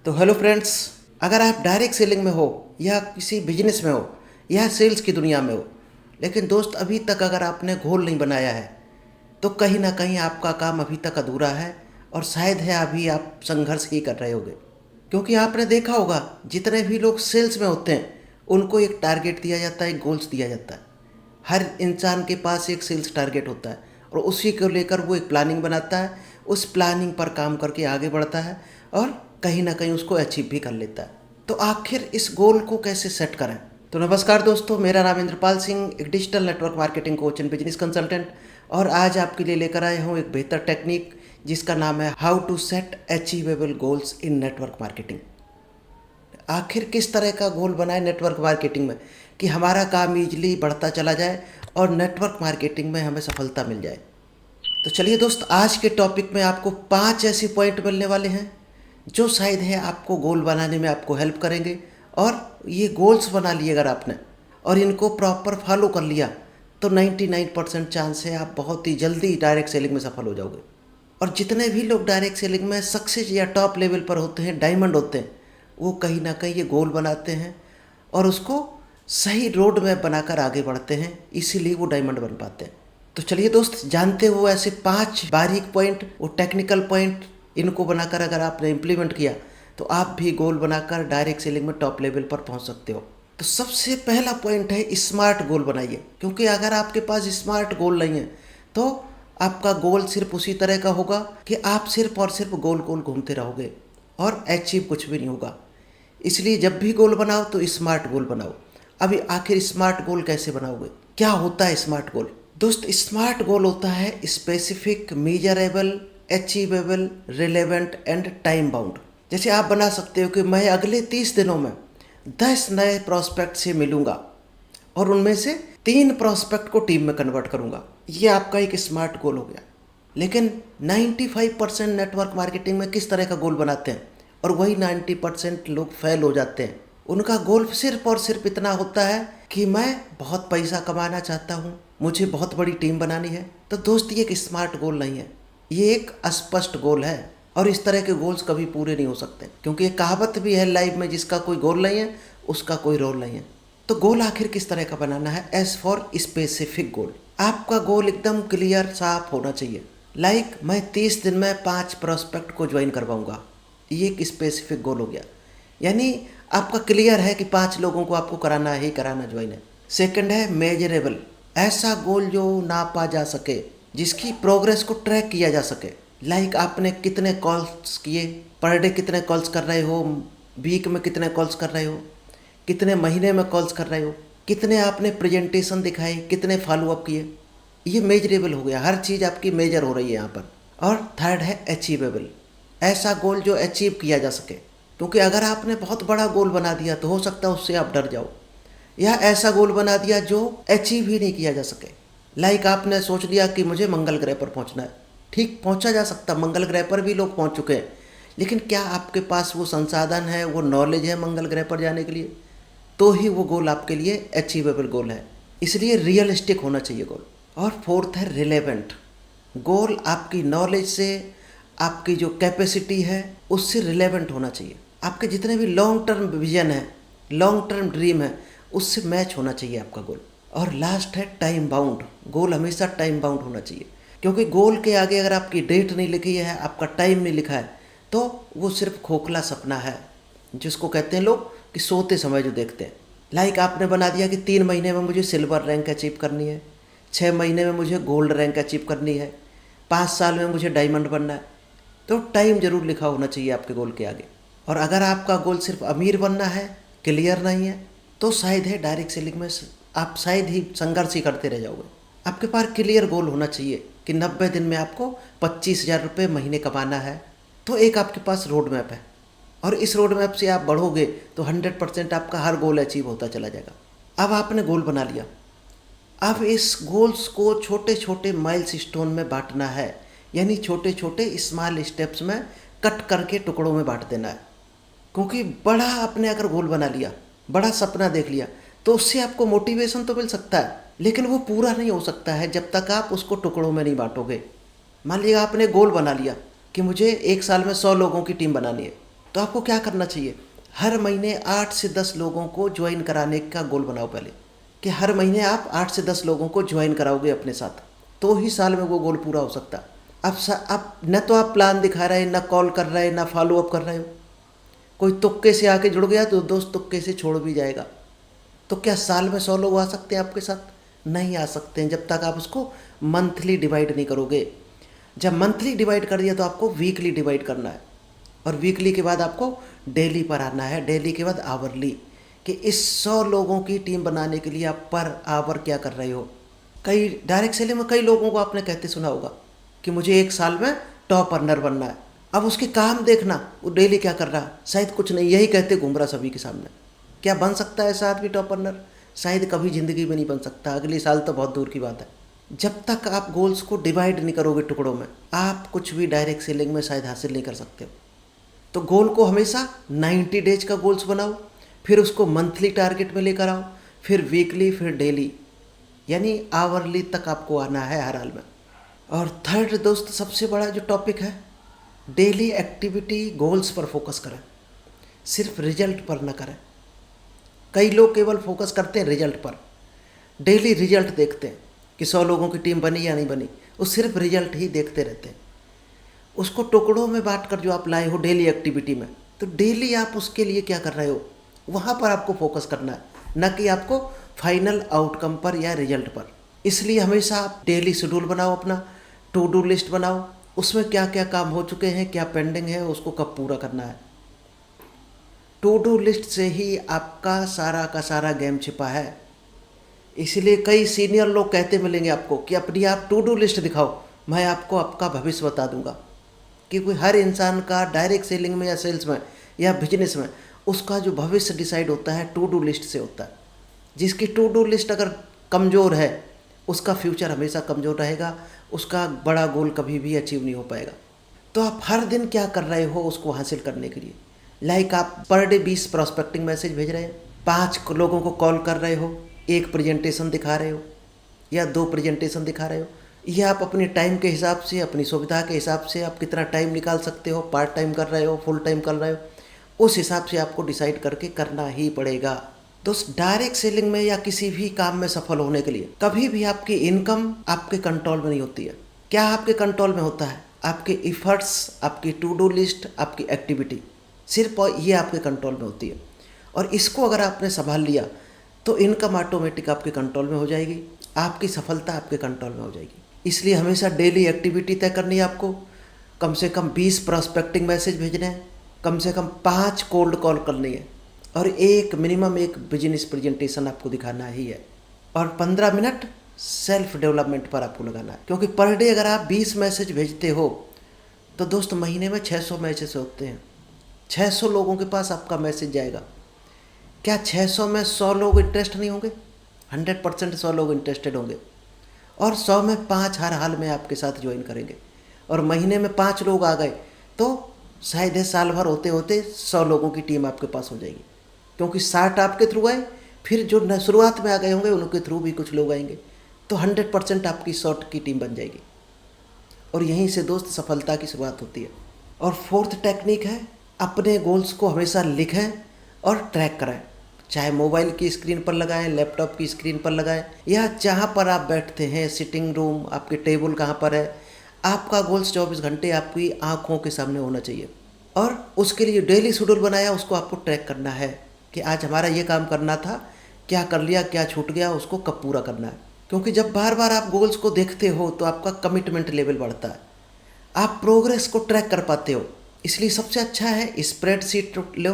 तो hello friends, अगर आप डायरेक्ट सेलिंग में हो या किसी बिजनेस में हो या सेल्स की दुनिया में हो, लेकिन दोस्त अभी तक अगर आपने गोल नहीं बनाया है तो कहीं ना कहीं आपका काम अभी तक अधूरा है और शायद है अभी आप संघर्ष ही कर रहे होगे। क्योंकि आपने देखा होगा जितने भी लोग सेल्स में होते हैं उनको एक टारगेट दिया जाता है, एक गोल्स दिया जाता है। हर इंसान के पास एक सेल्स टारगेट होता है और उसी को लेकर वो एक प्लानिंग बनाता है, उस प्लानिंग पर काम करके आगे बढ़ता है और कहीं ना कहीं उसको अचीव भी कर लेता है। तो आखिर इस गोल को कैसे सेट करें? तो नमस्कार दोस्तों, मेरा नाम इंद्रपाल सिंह, एक digital network marketing coach and business consultant, और आज आपके लिए लेकर आया हूँ एक बेहतर टेक्निक जिसका नाम है how to set achievable goals in network marketing. आखिर किस तरह का गोल बनाए नेटवर्क मार्केटिंग में कि हमारा काम ईजिली बढ़ता चला जाए और नेटवर्क मार्केटिंग में हमें सफलता मिल जाए। तो चलिए दोस्त, आज के टॉपिक में आपको 5 ऐसे पॉइंट मिलने वाले हैं जो शायद है आपको गोल बनाने में आपको हेल्प करेंगे। और ये गोल्स बना लिए अगर आपने और इनको प्रॉपर फॉलो कर लिया तो 99% चांस है आप बहुत ही जल्दी डायरेक्ट सेलिंग में सफल हो जाओगे। और जितने भी लोग डायरेक्ट सेलिंग में सक्सेस या टॉप लेवल पर होते हैं, डायमंड होते हैं, वो कहीं ना कहीं ये गोल बनाते हैं और उसको सही रोड मैप बनाकर आगे बढ़ते हैं, इसीलिए वो डायमंड बन पाते हैं। तो चलिए दोस्त, जानते हो ऐसे 5 बारीक पॉइंट, वो टेक्निकल पॉइंट, इनको बनाकर अगर आपने इम्प्लीमेंट किया तो आप भी गोल बनाकर डायरेक्ट सेलिंग में टॉप लेवल पर पहुंच सकते हो। तो सबसे पहला पॉइंट है स्मार्ट गोल बनाइए। क्योंकि अगर आपके पास स्मार्ट गोल नहीं है तो आपका गोल सिर्फ उसी तरह का होगा कि आप सिर्फ और सिर्फ गोल गोल घूमते रहोगे और अचीव कुछ भी नहीं होगा। इसलिए जब भी गोल बनाओ तो स्मार्ट गोल बनाओ। अभी आखिर स्मार्ट गोल कैसे बनाओगे? क्या होता है स्मार्ट गोल? दोस्त, स्मार्ट गोल होता है specific, measurable, achievable, relevant and time bound. जैसे आप बना सकते हो कि मैं अगले 30 दिनों में 10 नए प्रोस्पेक्ट से मिलूंगा और उनमें से 3 प्रोस्पेक्ट को टीम में कन्वर्ट करूंगा। ये आपका एक स्मार्ट गोल हो गया। लेकिन 95% नेटवर्क मार्केटिंग में किस तरह का गोल बनाते हैं और वही 90% लोग फेल हो जाते हैं। उनका गोल सिर्फ और सिर्फ इतना होता है कि मैं बहुत पैसा कमाना चाहता हूँ, मुझे बहुत बड़ी टीम बनानी है। तो दोस्त, ये एक स्मार्ट गोल नहीं है, ये एक अस्पष्ट गोल है और इस तरह के गोल्स कभी पूरे नहीं हो सकते। क्योंकि एक कहावत भी है लाइफ में, जिसका कोई गोल नहीं है उसका कोई रोल नहीं है। तो गोल आखिर किस तरह का बनाना है? एज फॉर स्पेसिफिक गोल, आपका गोल एकदम क्लियर, साफ होना चाहिए। लाइक मैं 30 दिन में 5 प्रोस्पेक्ट को ज्वाइन करवाऊंगा, ये एक स्पेसिफिक गोल हो गया। यानी आपका क्लियर है कि 5 लोगों को आपको कराना ही कराना, ज्वाइन है। सेकंड है मेजरेबल, ऐसा गोल जो नापा जा सके, जिसकी प्रोग्रेस को ट्रैक किया जा सके। लाइक आपने कितने कॉल्स किए, पर डे कितने कॉल्स कर रहे हो, वीक में कितने कॉल्स कर रहे हो, कितने महीने में कॉल्स कर रहे हो, कितने आपने प्रेजेंटेशन दिखाए, कितने फॉलोअप किए। ये मेजरेबल हो गया, हर चीज़ आपकी मेजर हो रही है यहाँ पर। और थर्ड है अचीवेबल, ऐसा गोल जो अचीव किया जा सके। क्योंकि अगर आपने बहुत बड़ा गोल बना दिया तो हो सकता है उससे आप डर जाओ, या ऐसा गोल बना दिया जो अचीव ही नहीं किया जा सके। लाइक आपने सोच लिया कि मुझे मंगल ग्रह पर पहुंचना है। ठीक, पहुंचा जा सकता, मंगल ग्रह पर भी लोग पहुंच चुके हैं, लेकिन क्या आपके पास वो संसाधन है, वो नॉलेज है मंगल ग्रह पर जाने के लिए? तो ही वो गोल आपके लिए अचीवेबल गोल है। इसलिए रियलिस्टिक होना चाहिए गोल। और फोर्थ है रिलेवेंट, गोल आपकी नॉलेज से, आपकी जो कैपेसिटी है उससे रिलेवेंट होना चाहिए। आपके जितने भी लॉन्ग टर्म विजन है, लॉन्ग टर्म ड्रीम है, उससे मैच होना चाहिए आपका गोल। और लास्ट है टाइम बाउंड, गोल हमेशा टाइम बाउंड होना चाहिए। क्योंकि गोल के आगे अगर आपकी डेट नहीं लिखी है, आपका टाइम नहीं लिखा है, तो वो सिर्फ खोखला सपना है, जिसको कहते हैं लोग कि सोते समय जो देखते हैं। लाइक आपने बना दिया कि 3 महीने में मुझे सिल्वर रैंक अचीव करनी है, 6 महीने में मुझे गोल्ड रैंक अचीव करनी है, 5 साल में मुझे डायमंड बनना है। तो टाइम जरूर लिखा होना चाहिए आपके गोल के आगे। और अगर आपका गोल सिर्फ अमीर बनना है, क्लियर नहीं है, तो शायद है डायरेक्ट सेलिंग में आप शायद ही संघर्ष ही करते रह जाओगे। आपके पास क्लियर गोल होना चाहिए कि 90 दिन में आपको 25,000 रुपये महीने कमाना है। तो एक आपके पास रोड मैप है और इस रोड मैप से आप बढ़ोगे तो 100% आपका हर गोल अचीव होता चला जाएगा। अब आपने गोल बना लिया, अब इस गोल्स को छोटे छोटे माइल्स स्टोन में बांटना है। यानी छोटे छोटे स्मॉल स्टेप्स में कट करके टुकड़ों में बांट देना है। क्योंकि बड़ा आपने अगर गोल बना लिया, बड़ा सपना देख लिया, तो उससे आपको मोटिवेशन तो मिल सकता है, लेकिन वो पूरा नहीं हो सकता है जब तक आप उसको टुकड़ों में नहीं बांटोगे। मान लिया आपने गोल बना लिया कि मुझे 1 साल में 100 लोगों की टीम बनानी है, तो आपको क्या करना चाहिए, हर महीने 8 से 10 लोगों को ज्वाइन कराने का गोल बनाओ पहले, कि हर महीने आप 8 से 10 लोगों को ज्वाइन कराओगे अपने साथ, तो ही साल में वो गोल पूरा हो सकता। अब न तो आप प्लान दिखा रहे, न कॉल कर रहे, न फॉलो अप कर रहे हो। कोई तुक्के से आके जुड़ गया तो दोस्त तुक्के से छोड़ भी जाएगा। तो क्या साल में 100 लोग आ सकते हैं आपके साथ? नहीं आ सकते हैं, जब तक आप उसको मंथली डिवाइड नहीं करोगे। जब मंथली डिवाइड कर दिया तो आपको वीकली डिवाइड करना है, और वीकली के बाद आपको डेली पर आना है, डेली के बाद आवरली, कि इस 100 लोगों की टीम बनाने के लिए आप पर आवर क्या कर रहे हो। कई डायरेक्ट सेलिंग में कई लोगों को आपने कहते सुना होगा कि मुझे 1 साल में टॉप अर्नर बनना है। अब उसके काम देखना, वो डेली क्या कर रहा है, शायद कुछ नहीं, यही कहते घूम रहा सभी के सामने। क्या बन सकता है ऐसा आदमी टॉप अर्नर? शायद कभी ज़िंदगी में नहीं बन सकता, अगले साल तो बहुत दूर की बात है। जब तक आप गोल्स को डिवाइड नहीं करोगे टुकड़ों में, आप कुछ भी डायरेक्ट सेलिंग में शायद हासिल नहीं कर सकते हो। तो गोल को हमेशा 90 डेज का गोल्स बनाओ, फिर उसको मंथली टारगेट में लेकर आओ, फिर वीकली, फिर डेली, यानी आवरली तक आपको आना है हर हाल में। और थर्ड दोस्त, सबसे बड़ा जो टॉपिक है, डेली एक्टिविटी गोल्स पर फोकस करें, सिर्फ रिजल्ट पर न करें। कई लोग केवल फोकस करते हैं रिजल्ट पर, डेली रिजल्ट देखते हैं कि 100 लोगों की टीम बनी या नहीं बनी, वो सिर्फ रिजल्ट ही देखते रहते हैं। उसको टुकड़ों में बांट कर जो आप लाए हो डेली एक्टिविटी में, तो डेली आप उसके लिए क्या कर रहे हो, वहाँ पर आपको फोकस करना है, न कि आपको फाइनल आउटकम पर या रिजल्ट पर। इसलिए हमेशा आप डेली शेड्यूल बनाओ, अपना टू डू लिस्ट बनाओ, उसमें क्या क्या काम हो चुके हैं, क्या पेंडिंग है, उसको कब पूरा करना है। टू डू लिस्ट से ही आपका सारा का सारा गेम छिपा है। इसीलिए कई सीनियर लोग कहते मिलेंगे आपको कि अपनी आप टू डू लिस्ट दिखाओ, मैं आपको आपका भविष्य बता दूंगा। क्योंकि हर इंसान का डायरेक्ट सेलिंग में या सेल्स में या बिजनेस में उसका जो भविष्य डिसाइड होता है टू डू लिस्ट से होता है। जिसकी टू डू लिस्ट अगर कमज़ोर है, उसका फ्यूचर हमेशा कमज़ोर रहेगा, उसका बड़ा गोल कभी भी अचीव नहीं हो पाएगा। तो आप हर दिन क्या कर रहे हो उसको हासिल करने के लिए, लाइक आप पर डे 20 प्रॉस्पेक्टिंग मैसेज भेज रहे हैं, 5 लोगों को कॉल कर रहे हो, 1 प्रेजेंटेशन दिखा रहे हो या 2 प्रेजेंटेशन दिखा रहे हो, ये आप अपने टाइम के हिसाब से, अपनी सुविधा के हिसाब से आप कितना टाइम निकाल सकते हो, पार्ट टाइम कर रहे हो, फुल टाइम कर रहे हो, उस हिसाब से आपको डिसाइड करके करना ही पड़ेगा। तो डायरेक्ट सेलिंग में या किसी भी काम में सफल होने के लिए कभी भी आपकी इनकम आपके कंट्रोल में नहीं होती है। क्या आपके कंट्रोल में होता है? आपके इफ़र्ट्स, आपकी टू डू लिस्ट, आपकी एक्टिविटी, सिर्फ ये आपके कंट्रोल में होती है। और इसको अगर आपने संभाल लिया तो इनकम ऑटोमेटिक आपके कंट्रोल में हो जाएगी, आपकी सफलता आपके कंट्रोल में हो जाएगी। इसलिए हमेशा डेली एक्टिविटी तय करनी है आपको, कम से कम 20 प्रॉस्पेक्टिंग मैसेज भेजने हैं, कम से कम 5 कोल्ड कॉल करनी है, और मिनिमम एक बिजनेस प्रेजेंटेशन आपको दिखाना ही है, और 15 मिनट सेल्फ डेवलपमेंट पर आपको लगाना है। क्योंकि पर डे अगर आप 20 मैसेज भेजते हो तो दोस्त महीने में 600 मैसेज होते हैं, 600 लोगों के पास आपका मैसेज जाएगा। क्या 600 में 100 लोग इंटरेस्ट नहीं होंगे? 100% 100 लोग इंटरेस्टेड होंगे, और 100 में 5 हर हाल में आपके साथ ज्वाइन करेंगे, और महीने में 5 लोग आ गए तो शायद साल भर होते होते 100 लोगों की टीम आपके पास हो जाएगी। क्योंकि 60 आपके थ्रू आए, फिर जो शुरुआत में आ गए होंगे उनके थ्रू भी कुछ लोग आएंगे, तो 100% आपकी 100 की टीम बन जाएगी। और यहीं से दोस्त सफलता की शुरुआत होती है। और फोर्थ टेक्निक है, अपने गोल्स को हमेशा लिखें और ट्रैक करें, चाहे मोबाइल की स्क्रीन पर लगाएं, लैपटॉप की स्क्रीन पर लगाएं, या जहाँ पर आप बैठते हैं, सिटिंग रूम, आपके टेबल कहाँ पर है, आपका गोल्स 24 घंटे आपकी आँखों के सामने होना चाहिए। और उसके लिए डेली शेड्यूल बनाया, उसको आपको ट्रैक करना है कि आज हमारा ये काम करना था, क्या कर लिया, क्या छूट गया, उसको कब पूरा करना है। क्योंकि जब बार बार आप गोल्स को देखते हो तो आपका कमिटमेंट लेवल बढ़ता है, आप प्रोग्रेस को ट्रैक कर पाते हो। इसलिए सबसे अच्छा है स्प्रेडशीट लो,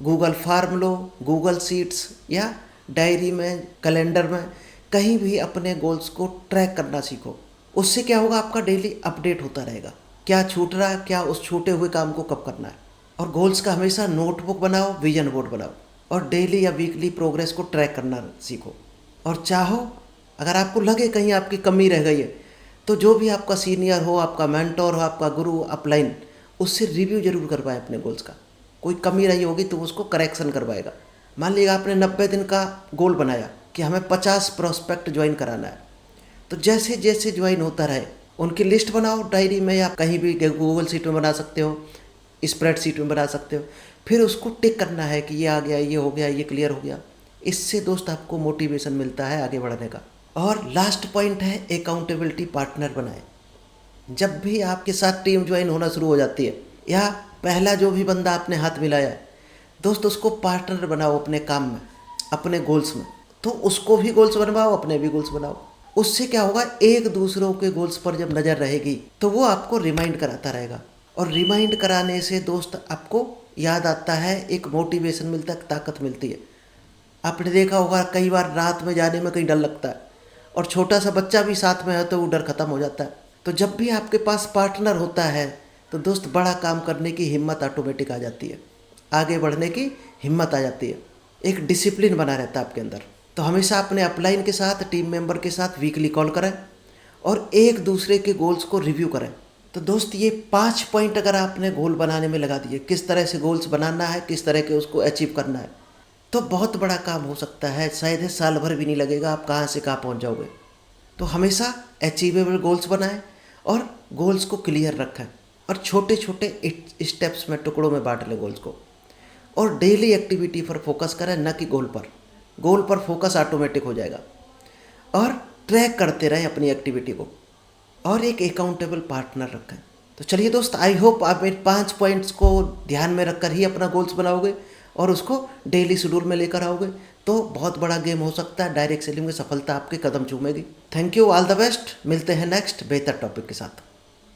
गूगल फॉर्म लो, गूगल शीट्स या डायरी में, कैलेंडर में, कहीं भी अपने गोल्स को ट्रैक करना सीखो। उससे क्या होगा, आपका डेली अपडेट होता रहेगा, क्या छूट रहा है, क्या उस छूटे हुए काम को कब करना है। और गोल्स का हमेशा नोटबुक बनाओ, विजन बोर्ड बनाओ, और डेली या वीकली प्रोग्रेस को ट्रैक करना सीखो। और चाहो अगर आपको लगे कहीं आपकी कमी रह गई है, तो जो भी आपका सीनियर हो, आपका मेंटोर हो, आपका गुरु अपलाइन, उससे रिव्यू जरूर करवाएं अपने गोल्स का। कोई कमी रही होगी तो उसको करेक्शन करवाएगा। मान लीजिए आपने 90 दिन का गोल बनाया कि हमें 50 प्रोस्पेक्ट ज्वाइन कराना है, तो जैसे जैसे ज्वाइन होता रहे उनकी लिस्ट बनाओ डायरी में, या कहीं भी गूगल शीट में बना सकते हो, स्प्रेडशीट में बना सकते हो। फिर उसको टिक करना है कि ये आ गया, ये हो गया, ये क्लियर हो गया। इससे दोस्त आपको मोटिवेशन मिलता है आगे बढ़ने का। और लास्ट पॉइंट है अकाउंटेबिलिटी पार्टनर बनाए। जब भी आपके साथ टीम ज्वाइन होना शुरू हो जाती है या पहला जो भी बंदा आपने हाथ मिलाया है दोस्त, उसको पार्टनर बनाओ अपने काम में, अपने गोल्स में। तो उसको भी गोल्स बनवाओ, अपने भी गोल्स बनाओ। उससे क्या होगा, एक दूसरों के गोल्स पर जब नज़र रहेगी तो वो आपको रिमाइंड कराता रहेगा। और रिमाइंड कराने से दोस्त आपको याद आता है, एक मोटिवेशन मिलता है, ताकत मिलती है। आपने देखा होगा कई बार रात में जाने में कहीं डर लगता है, और छोटा सा बच्चा भी साथ में है तो वो डर खत्म हो जाता है। तो जब भी आपके पास पार्टनर होता है तो दोस्त बड़ा काम करने की हिम्मत ऑटोमेटिक आ जाती है, आगे बढ़ने की हिम्मत आ जाती है, एक डिसिप्लिन बना रहता है आपके अंदर। तो हमेशा अपने अपलाइन के साथ, टीम मेंबर के साथ वीकली कॉल करें और एक दूसरे के गोल्स को रिव्यू करें। तो दोस्त ये 5 पॉइंट अगर आपने गोल बनाने में लगा दिए, किस तरह से गोल्स बनाना है, किस तरह के उसको अचीव करना है, तो बहुत बड़ा काम हो सकता है। शायद ही साल भर भी नहीं लगेगा, आप कहाँ से कहाँ पहुँच जाओगे। तो हमेशा अचीवेबल गोल्स बनाएं और गोल्स को क्लियर रखें, और छोटे छोटे स्टेप्स में, टुकड़ों में बांट लें गोल्स को। और डेली एक्टिविटी पर फोकस करें, न कि गोल पर। गोल पर फोकस ऑटोमेटिक हो जाएगा। और ट्रैक करते रहें अपनी एक्टिविटी को, और एक अकाउंटेबल पार्टनर रखें। तो चलिए दोस्त, आई होप आप इन 5 पॉइंट्स को ध्यान में रखकर ही अपना गोल्स बनाओगे और उसको डेली शेड्यूल में लेकर आओगे, तो बहुत बड़ा गेम हो सकता है। डायरेक्ट सेलिंग में सफलता आपके कदम चूमेगी। Thank you, all the best. मिलते हैं नेक्स्ट बेहतर टॉपिक के साथ।